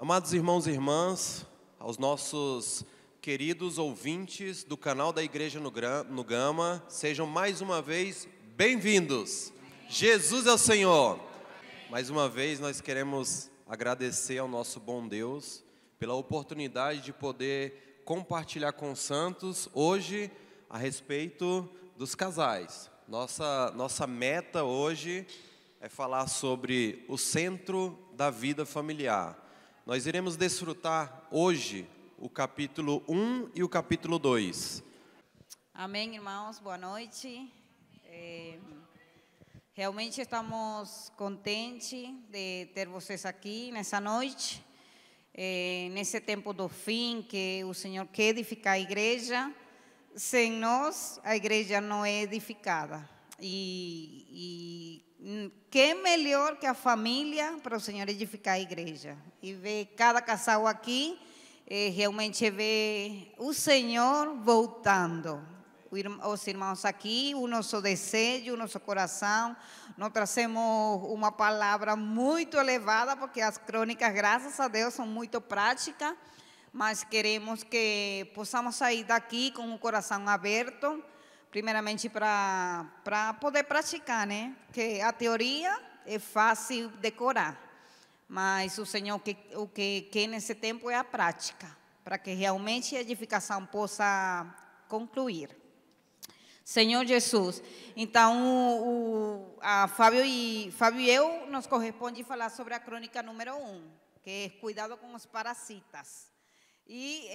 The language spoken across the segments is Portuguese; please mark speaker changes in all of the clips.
Speaker 1: Amados irmãos e irmãs, aos nossos queridos ouvintes do canal da Igreja no Gama, sejam mais uma vez bem-vindos. Jesus é o Senhor. Mais uma vez nós queremos agradecer ao nosso bom Deus pela oportunidade de poder compartilhar com os santos hoje a respeito dos casais. Nossa meta hoje é falar sobre o centro da vida familiar. Nós iremos desfrutar hoje o capítulo 1 e o capítulo 2.
Speaker 2: Amém, irmãos, boa noite. Realmente estamos contentes de ter vocês aqui nessa noite, nesse tempo do fim, que o Senhor quer edificar a igreja. Sem nós, a igreja não é edificada. E que melhor que a família para o Senhor edificar a igreja. E ver cada casal aqui, realmente ver o Senhor voltando. Os irmãos aqui, o nosso desejo, o nosso coração. Nós trazemos uma palavra muito elevada, porque as crônicas, graças a Deus, são muito práticas. Mas queremos que possamos sair daqui com o coração aberto, primeiramente para poder praticar, né? Porque a teoria é fácil decorar, mas o Senhor o que quer nesse tempo é a prática, para que realmente a edificação possa concluir. Senhor Jesus, então a Fábio e eu nos corresponde falar sobre a crônica número 1, que é cuidado com os parasitas. E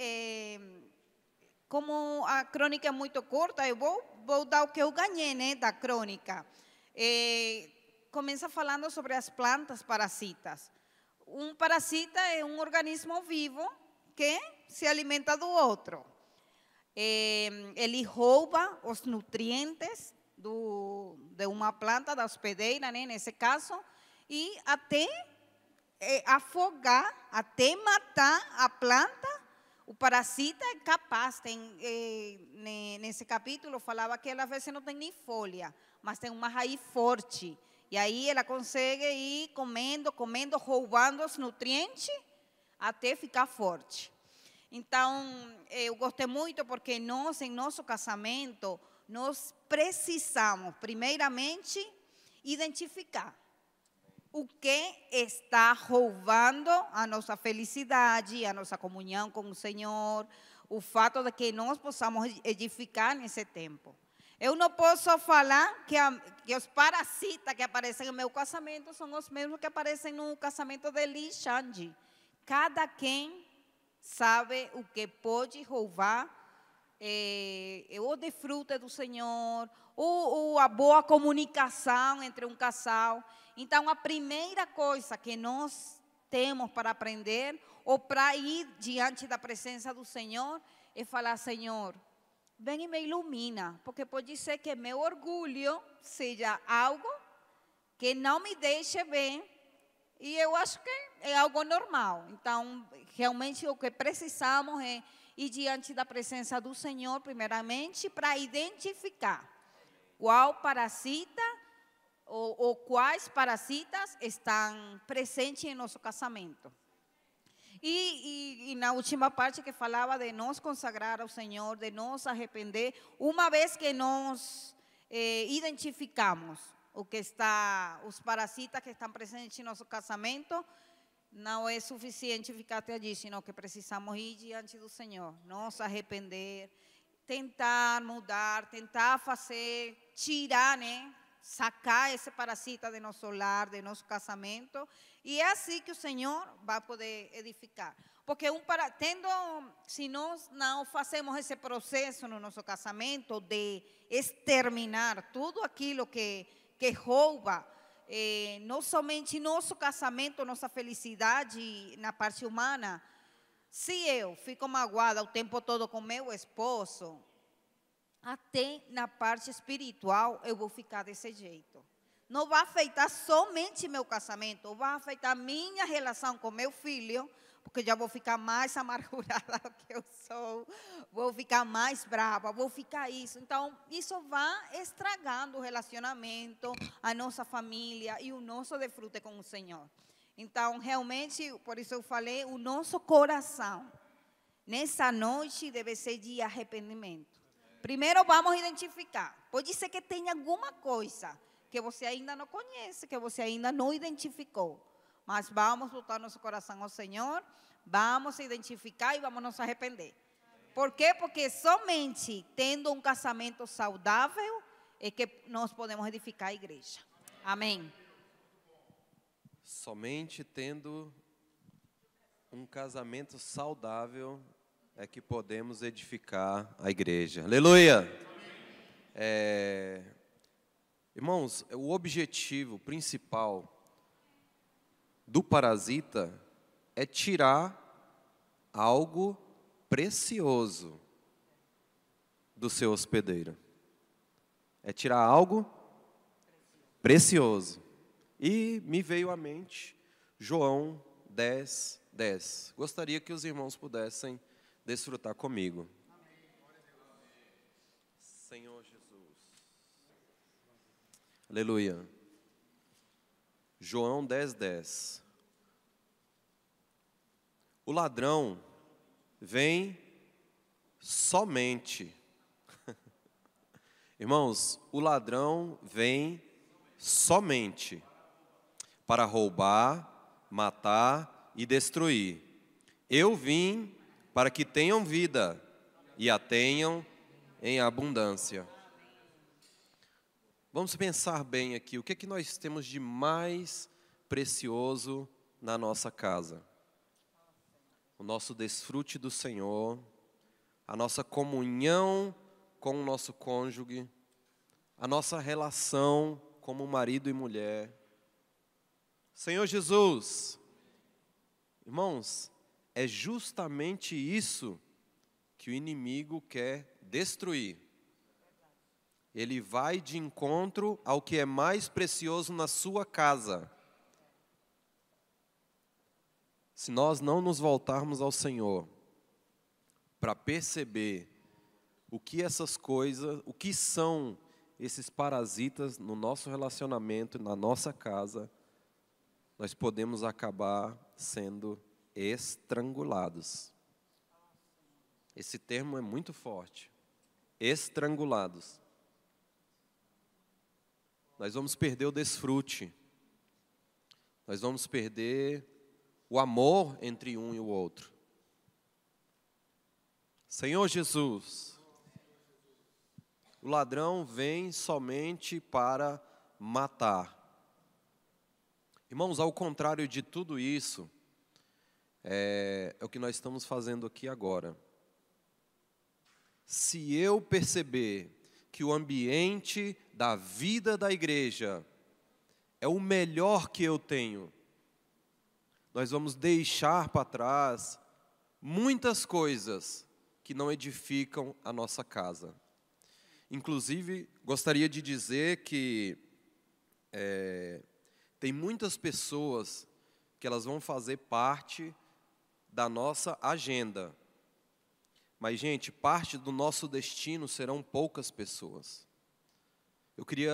Speaker 2: como a crônica é muito curta, eu vou dar o que eu ganhei, né, da crônica. Começa falando sobre as plantas parasitas. Um parasita é um organismo vivo que se alimenta do outro. Ele rouba os nutrientes de uma planta, da hospedeira, né, nesse caso, e até afogar, até matar a planta. O parasita é capaz, nesse capítulo falava que ela às vezes não tem nem folha, mas tem uma raiz forte. E aí ela consegue ir comendo, roubando os nutrientes até ficar forte. Então, eu gostei muito porque nós, em nosso casamento, nós precisamos, primeiramente, identificar o que está roubando a nossa felicidade, a nossa comunhão com o Senhor, o fato de que nós possamos edificar nesse tempo. Eu não posso falar que os parasitas que aparecem no meu casamento são os mesmos que aparecem no casamento de Eli e Xande. Cada quem sabe o que pode roubar o desfrute do Senhor, ou a boa comunicação entre um casal. Então, a primeira coisa que nós temos para aprender, ou para ir diante da presença do Senhor, é falar: Senhor, vem e me ilumina, porque pode ser que meu orgulho seja algo que não me deixe bem, e eu acho que é algo normal. Então, realmente o que precisamos é ir diante da presença do Senhor, primeiramente, para identificar qual parasita ou quais parasitas estão presentes em nosso casamento. E na última parte que falava de nós consagrar ao Senhor, de nós arrepender, uma vez que nós identificamos os parasitas que estão presentes em nosso casamento, não é suficiente ficar até allí, sino que precisamos ir diante do Senhor, nos arrepender, tentar mudar, tentar fazer, tirar, né? Sacar esse parasita de nosso lar, de nosso casamento, e é assim que o Senhor vai poder edificar. Porque se nós não fazemos esse processo no nosso casamento de exterminar tudo aquilo que rouba, não somente nosso casamento, nossa felicidade na parte humana. Se eu fico magoada o tempo todo com meu esposo, até na parte espiritual eu vou ficar desse jeito. Não vai afetar somente meu casamento, vai afetar minha relação com meu filho, porque já vou ficar mais amargurada do que eu sou, vou ficar mais brava, vou ficar isso. Então, isso vai estragando o relacionamento, a nossa família e o nosso desfrute com o Senhor. Então, realmente, por isso eu falei, o nosso coração, nessa noite, deve ser de arrependimento. Primeiro, vamos identificar. Pode ser que tenha alguma coisa que você ainda não conhece, que você ainda não identificou. Mas vamos botar nosso coração ao Senhor, vamos identificar e vamos nos arrepender. Por quê? Porque somente tendo um casamento saudável é que nós podemos edificar a igreja. Amém.
Speaker 1: Somente tendo um casamento saudável é que podemos edificar a igreja. Aleluia! Irmãos, o objetivo principal do parasita é tirar algo precioso do seu hospedeiro. É tirar algo precioso. E me veio à mente João 10, 10. Gostaria que os irmãos pudessem desfrutar comigo. Senhor Jesus. Aleluia. João 10, 10. O ladrão vem somente. Irmãos, o ladrão vem somente para roubar, matar e destruir. Eu vim para que tenham vida e a tenham em abundância. Vamos pensar bem aqui, o que é que nós temos de mais precioso na nossa casa? O nosso desfrute do Senhor, a nossa comunhão com o nosso cônjuge, a nossa relação como marido e mulher. Senhor Jesus, irmãos, é justamente isso que o inimigo quer destruir. Ele vai de encontro ao que é mais precioso na sua casa. Se nós não nos voltarmos ao Senhor para perceber o que essas coisas, o que são esses parasitas no nosso relacionamento, na nossa casa, nós podemos acabar sendo estrangulados. Esse termo é muito forte. Estrangulados. Nós vamos perder o desfrute. Nós vamos perder o amor entre um e o outro. Senhor Jesus, o ladrão vem somente para matar. Irmãos, ao contrário de tudo isso, é o que nós estamos fazendo aqui agora. Se eu perceber que o ambiente da vida da igreja é o melhor que eu tenho, nós vamos deixar para trás muitas coisas que não edificam a nossa casa. Inclusive, gostaria de dizer que tem muitas pessoas que elas vão fazer parte da nossa agenda. Mas, gente, parte do nosso destino serão poucas pessoas. Eu queria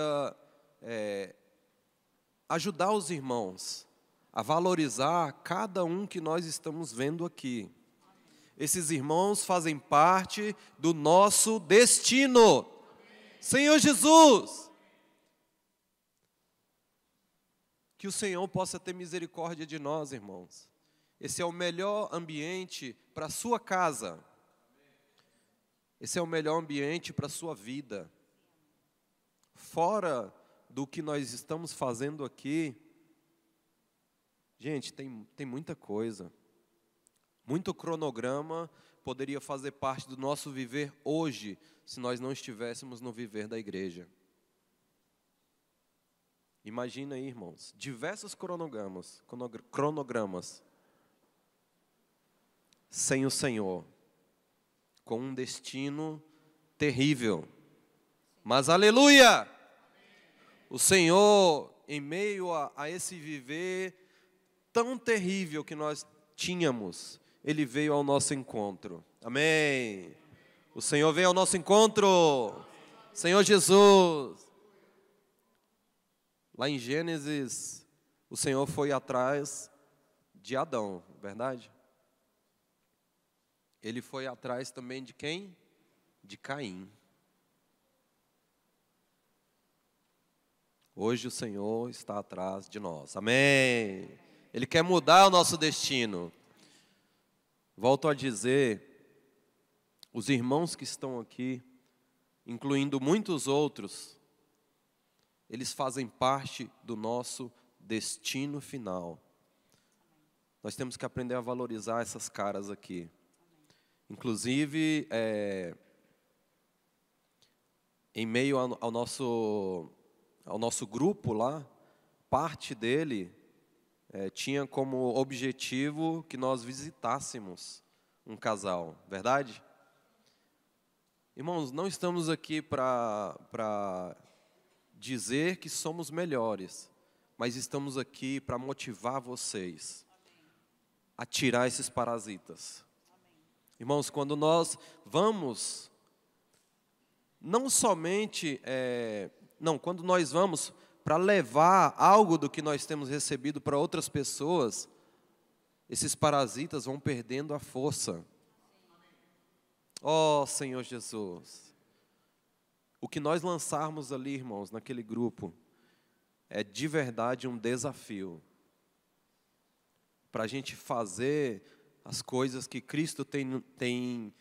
Speaker 1: ajudar os irmãos a valorizar cada um que nós estamos vendo aqui. Esses irmãos fazem parte do nosso destino. Senhor Jesus! Que o Senhor possa ter misericórdia de nós, irmãos. Esse é o melhor ambiente para a sua casa. Esse é o melhor ambiente para a sua vida. Fora do que nós estamos fazendo aqui, gente, tem muita coisa. Muito cronograma poderia fazer parte do nosso viver hoje, se nós não estivéssemos no viver da igreja. Imagina aí, irmãos, diversos cronogramas sem o Senhor, com um destino terrível. Mas aleluia! O Senhor, em meio a esse viver tão terrível que nós tínhamos, Ele veio ao nosso encontro. Amém. O Senhor veio ao nosso encontro. Senhor Jesus. Lá em Gênesis, o Senhor foi atrás de Adão, verdade? Ele foi atrás também de quem? De Caim. Hoje o Senhor está atrás de nós. Amém. Ele quer mudar o nosso destino. Volto a dizer, os irmãos que estão aqui, incluindo muitos outros, eles fazem parte do nosso destino final. Nós temos que aprender a valorizar essas caras aqui. Inclusive, em meio ao nosso grupo lá, parte dele tinha como objetivo que nós visitássemos um casal, verdade? Irmãos, não estamos aqui para dizer que somos melhores, mas estamos aqui para motivar vocês a tirar esses parasitas. Irmãos, quando nós vamos, quando nós vamos para levar algo do que nós temos recebido para outras pessoas, esses parasitas vão perdendo a força. Oh, Senhor Jesus, o que nós lançarmos ali, irmãos, naquele grupo, é de verdade um desafio para a gente fazer as coisas que Cristo tem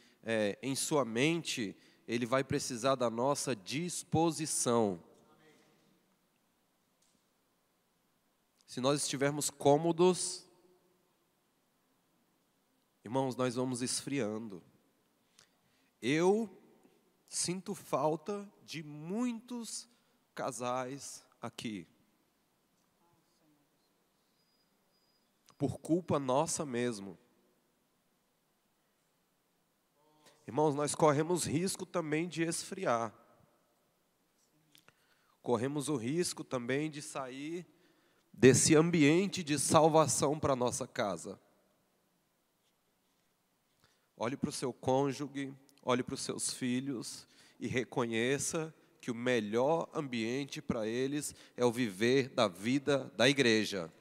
Speaker 1: em sua mente. Ele vai precisar da nossa disposição. Se nós estivermos cômodos, irmãos, nós vamos esfriando. Eu sinto falta de muitos casais aqui. Por culpa nossa mesmo. Irmãos, nós corremos risco também de esfriar. Corremos o risco também de sair desse ambiente de salvação para a nossa casa. Olhe para o seu cônjuge, olhe para os seus filhos e reconheça que o melhor ambiente para eles é o viver da vida da igreja.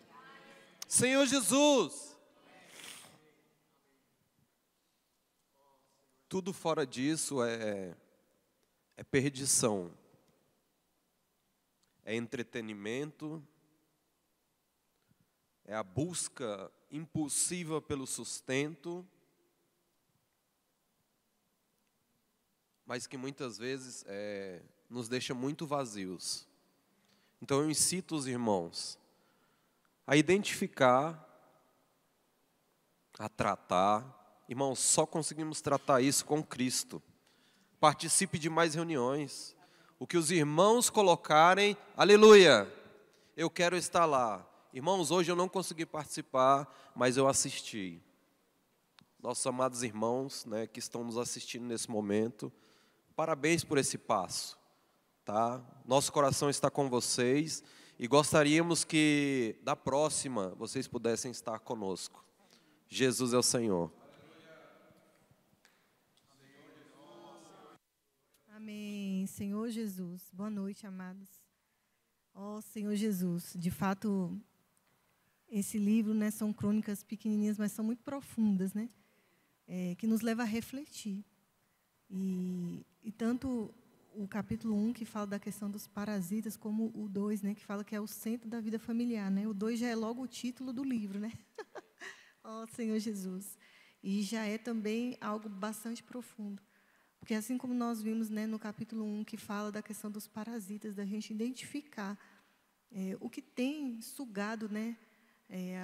Speaker 1: Senhor Jesus! Tudo fora disso é perdição, é entretenimento, é a busca impulsiva pelo sustento, mas que muitas vezes nos deixa muito vazios. Então eu incito os irmãos a identificar, a tratar. Irmãos, só conseguimos tratar isso com Cristo. Participe de mais reuniões. O que os irmãos colocarem, aleluia, eu quero estar lá. Irmãos, hoje eu não consegui participar, mas eu assisti. Nossos amados irmãos, né, que estão nos assistindo nesse momento, parabéns por esse passo. Tá? Nosso coração está com vocês e gostaríamos que da próxima vocês pudessem estar conosco. Jesus é o Senhor.
Speaker 3: Amém. Senhor Jesus. Boa noite, amados. Ó Senhor Jesus, de fato, esse livro, né, são crônicas pequenininhas, mas são muito profundas, né? Que nos leva a refletir. E tanto o capítulo 1, que fala da questão dos parasitas, como o 2, né, que fala que é o centro da vida familiar, né? O 2 já é logo o título do livro, né? Ó Senhor Jesus. E já é também algo bastante profundo. Porque assim como nós vimos, né, no capítulo 1, que fala da questão dos parasitas, da gente identificar o que tem sugado, né,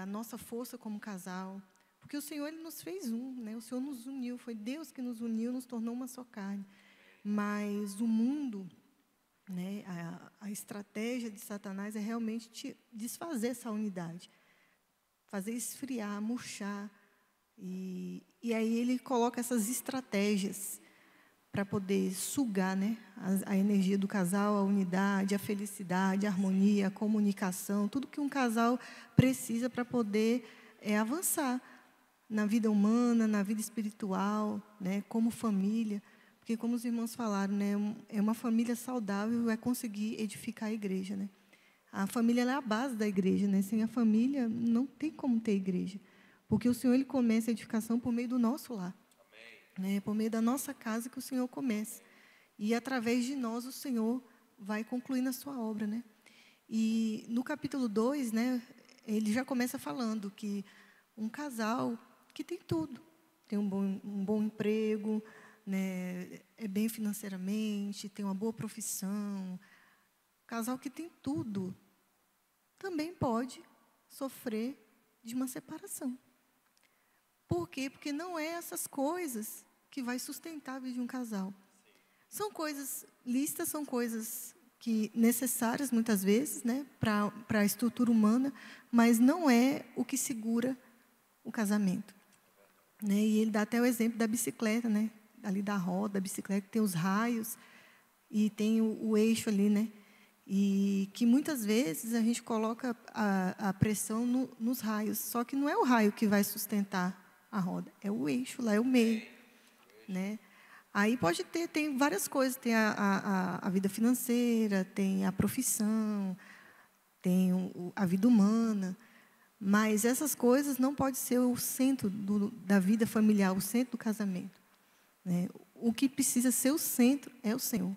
Speaker 3: a nossa força como casal. Porque o Senhor, Ele nos fez um, né, o Senhor nos uniu, foi Deus que nos uniu, nos tornou uma só carne. Mas o mundo, né, a estratégia de Satanás é realmente desfazer essa unidade, fazer esfriar, murchar. E aí ele coloca essas estratégias para poder sugar, né, a energia do casal, a unidade, a felicidade, a harmonia, a comunicação, tudo que um casal precisa para poder avançar na vida humana, na vida espiritual, né, como família. Porque, como os irmãos falaram, né, uma família saudável é conseguir edificar a igreja, né? A família ela é a base da igreja, né? Sem a família, não tem como ter igreja. Porque o Senhor, Ele começa a edificação por meio do nosso lar. Né? Por meio da nossa casa que o Senhor começa. E, através de nós, o Senhor vai concluindo a sua obra, né? E, no capítulo 2, né, ele já começa falando que um casal que tem tudo. Tem um bom emprego, né, é bem financeiramente, tem uma boa profissão. Casal que tem tudo também pode sofrer de uma separação. Por quê? Porque não é essas coisas que vai sustentar a vida de um casal. São coisas lícitas, são coisas que necessárias muitas vezes, né, para a estrutura humana, mas não é o que segura o casamento. Né? E ele dá até o exemplo da bicicleta, né? Ali da roda, da bicicleta, que tem os raios e tem o eixo ali, né? E que muitas vezes a gente coloca a pressão nos raios, só que não é o raio que vai sustentar a roda, é o eixo, lá é o meio. Né? Aí pode ter, tem várias coisas, tem a vida financeira, tem a profissão, tem a vida humana, mas essas coisas não podem ser o centro da vida familiar, o centro do casamento. Né? O que precisa ser o centro é o Senhor.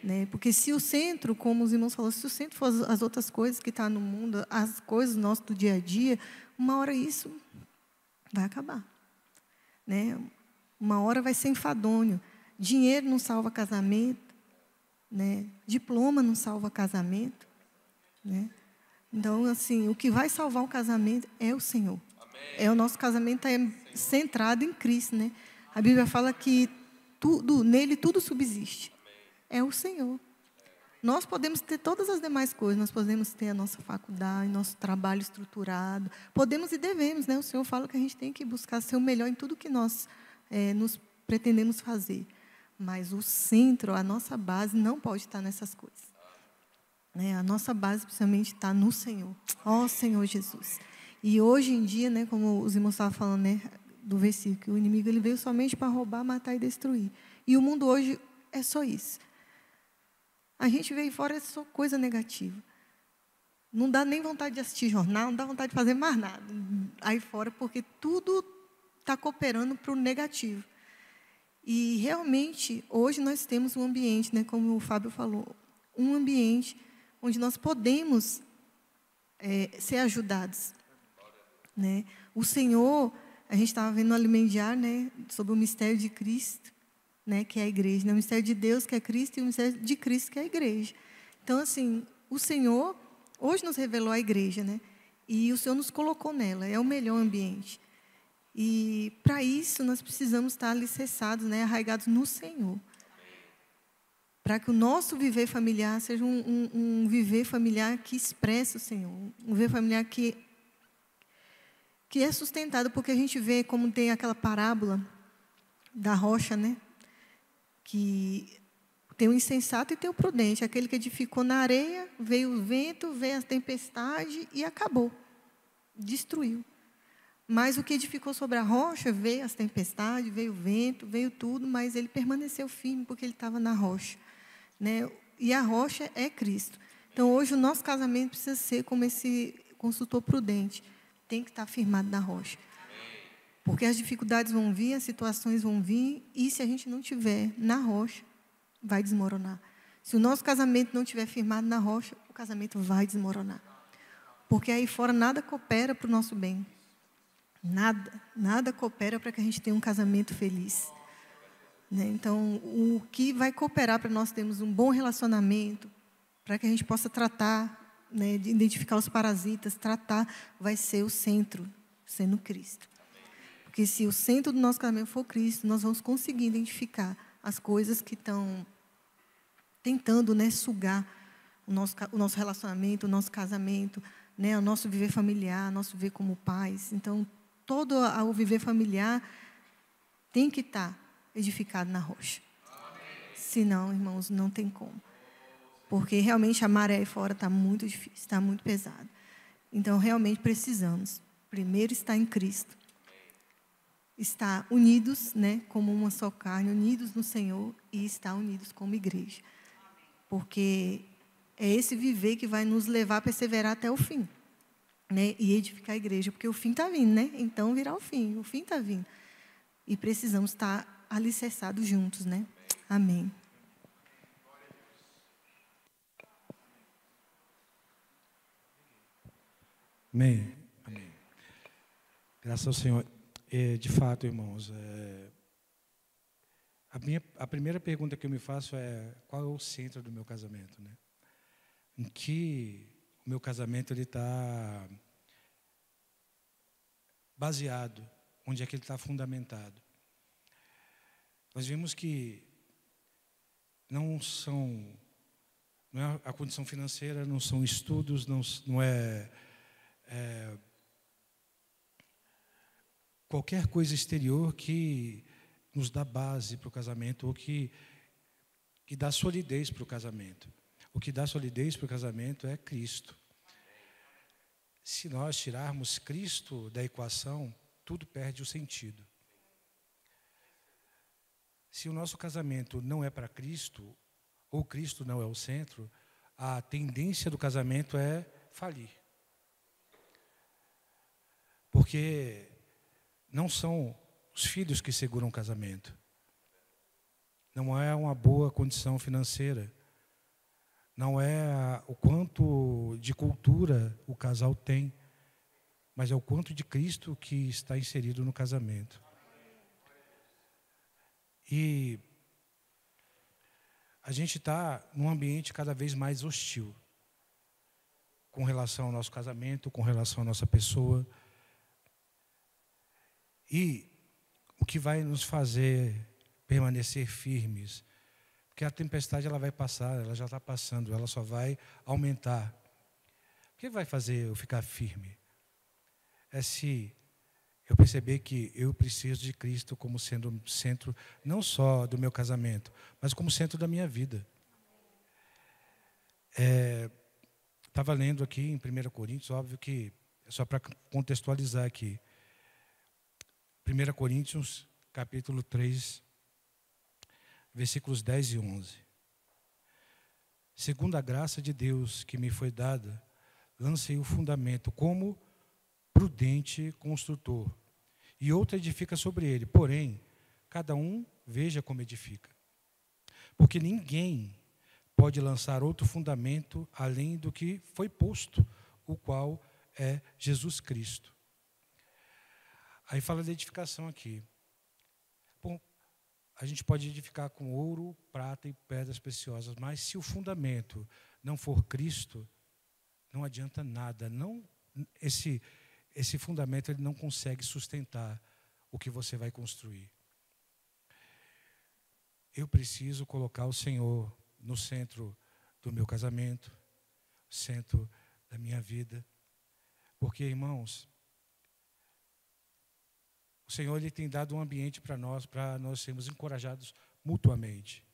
Speaker 3: Né? Porque se o centro, como os irmãos falaram, se o centro for as outras coisas que estão no mundo, as coisas nossas do dia a dia, uma hora isso vai acabar. Né? Uma hora vai ser enfadonho. Dinheiro não salva casamento. Né? Diploma não salva casamento. Né? Então, assim, o que vai salvar o casamento é o Senhor. Amém. O nosso casamento é centrado em Cristo. Né? A Bíblia fala que nele tudo subsiste. É o Senhor. Nós podemos ter todas as demais coisas, nós podemos ter a nossa faculdade, nosso trabalho estruturado, podemos e devemos, né? O Senhor fala que a gente tem que buscar ser o melhor em tudo que nós nos pretendemos fazer. Mas o centro, a nossa base, não pode estar nessas coisas. Né? A nossa base, principalmente, está no Senhor. Ó Senhor Jesus. E hoje em dia, né, como os irmãos estavam falando, né, do versículo, o inimigo ele veio somente para roubar, matar e destruir. E o mundo hoje é só isso. A gente vê aí fora é só coisa negativa. Não dá nem vontade de assistir jornal, não dá vontade de fazer mais nada aí fora, porque tudo está cooperando para o negativo. E, realmente, hoje nós temos um ambiente, né, como o Fábio falou, um ambiente onde nós podemos ser ajudados. Né? O Senhor, a gente estava vendo no Alimentar, né, sobre o mistério de Cristo, né, que é a igreja, né? O mistério de Deus, que é Cristo, e o mistério de Cristo, que é a igreja. Então, assim, o Senhor hoje nos revelou a igreja, né? E o Senhor nos colocou nela, é o melhor ambiente. E, para isso, nós precisamos estar alicerçados, né, arraigados no Senhor. Para que o nosso viver familiar seja um viver familiar que expressa o Senhor, um viver familiar que é sustentado, porque a gente vê como tem aquela parábola da rocha, né? Que tem o insensato e tem o prudente. Aquele que edificou na areia, veio o vento, veio a tempestade e acabou. Destruiu. Mas o que edificou sobre a rocha, veio as tempestades, veio o vento, veio tudo, mas ele permaneceu firme porque ele estava na rocha. Né? E a rocha é Cristo. Então, hoje, o nosso casamento precisa ser como esse consultor prudente. Tem que estar firmado na rocha. Porque as dificuldades vão vir, as situações vão vir, e se a gente não tiver na rocha, vai desmoronar. Se o nosso casamento não estiver firmado na rocha, o casamento vai desmoronar. Porque aí fora nada coopera para o nosso bem. Nada coopera para que a gente tenha um casamento feliz. Né? Então, o que vai cooperar para nós termos um bom relacionamento, para que a gente possa tratar, né, de identificar os parasitas, tratar, vai ser o centro, sendo Cristo. Porque se o centro do nosso casamento for Cristo, nós vamos conseguir identificar as coisas que estão tentando, né, sugar o nosso relacionamento, o nosso casamento, né, o nosso viver familiar, o nosso viver como pais. Então, todo o viver familiar tem que estar edificado na rocha. Senão, irmãos, não tem como. Porque realmente a maré aí fora está muito difícil, está muito pesada. Então, realmente precisamos, primeiro, estar em Cristo. Estar unidos, né, como uma só carne, unidos no Senhor e estar unidos como igreja. Porque é esse viver que vai nos levar a perseverar até o fim, né? E edificar a igreja, porque o fim está vindo, né? Então virá o fim está vindo. E precisamos estar alicerçados juntos, né? Amém.
Speaker 4: Amém. Amém. Graças ao Senhor. De fato, irmãos, a primeira pergunta que eu me faço é: qual é o centro do meu casamento, né? Em que o meu casamento está baseado? Onde é que ele está fundamentado? Nós vimos que não é a condição financeira, não são estudos, não é qualquer coisa exterior que nos dá base para o casamento, ou que dá solidez para o casamento. O que dá solidez para o casamento é Cristo. Se nós tirarmos Cristo da equação, tudo perde o sentido. Se o nosso casamento não é para Cristo, ou Cristo não é o centro, a tendência do casamento é falir. Porque não são os filhos que seguram o casamento. Não é uma boa condição financeira. Não é o quanto de cultura o casal tem, mas é o quanto de Cristo que está inserido no casamento. E a gente está num ambiente cada vez mais hostil com relação ao nosso casamento, com relação à nossa pessoa. E o que vai nos fazer permanecer firmes, porque a tempestade ela vai passar, ela já está passando, ela só vai aumentar. O que vai fazer eu ficar firme? É se eu perceber que eu preciso de Cristo como sendo centro, não só do meu casamento, mas como centro da minha vida. Estava lendo aqui em 1 Coríntios, óbvio que, só para contextualizar aqui, 1 Coríntios, capítulo 3, versículos 10 e 11. Segundo a graça de Deus que me foi dada, lancei o fundamento como prudente construtor, e outro edifica sobre ele. Porém, cada um veja como edifica. Porque ninguém pode lançar outro fundamento além do que foi posto, o qual é Jesus Cristo. Aí fala de edificação aqui. Bom, a gente pode edificar com ouro, prata e pedras preciosas, mas se o fundamento não for Cristo, não adianta nada. Esse fundamento ele não consegue sustentar o que você vai construir. Eu preciso colocar o Senhor no centro do meu casamento, centro da minha vida, porque, irmãos, o Senhor ele tem dado um ambiente para nós sermos encorajados mutuamente.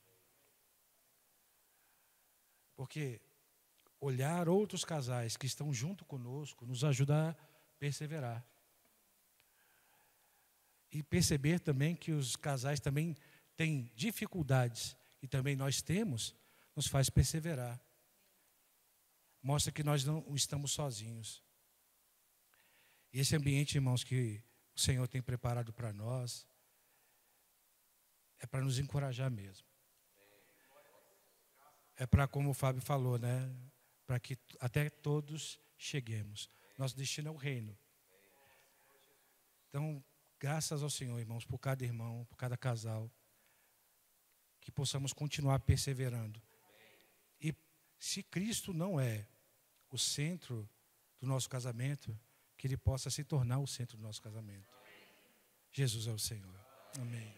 Speaker 4: Porque olhar outros casais que estão junto conosco nos ajuda a perseverar. E perceber também que os casais também têm dificuldades, e também nós temos, nos faz perseverar. Mostra que nós não estamos sozinhos. E esse ambiente, irmãos, que o Senhor tem preparado para nós, é para nos encorajar mesmo. É para, como o Fábio falou, né? Para que até todos cheguemos. Nosso destino é o reino. Então, graças ao Senhor, irmãos, por cada irmão, por cada casal, que possamos continuar perseverando. E se Cristo não é o centro do nosso casamento, que Ele possa se tornar o centro do nosso casamento. Jesus é o Senhor. Amém.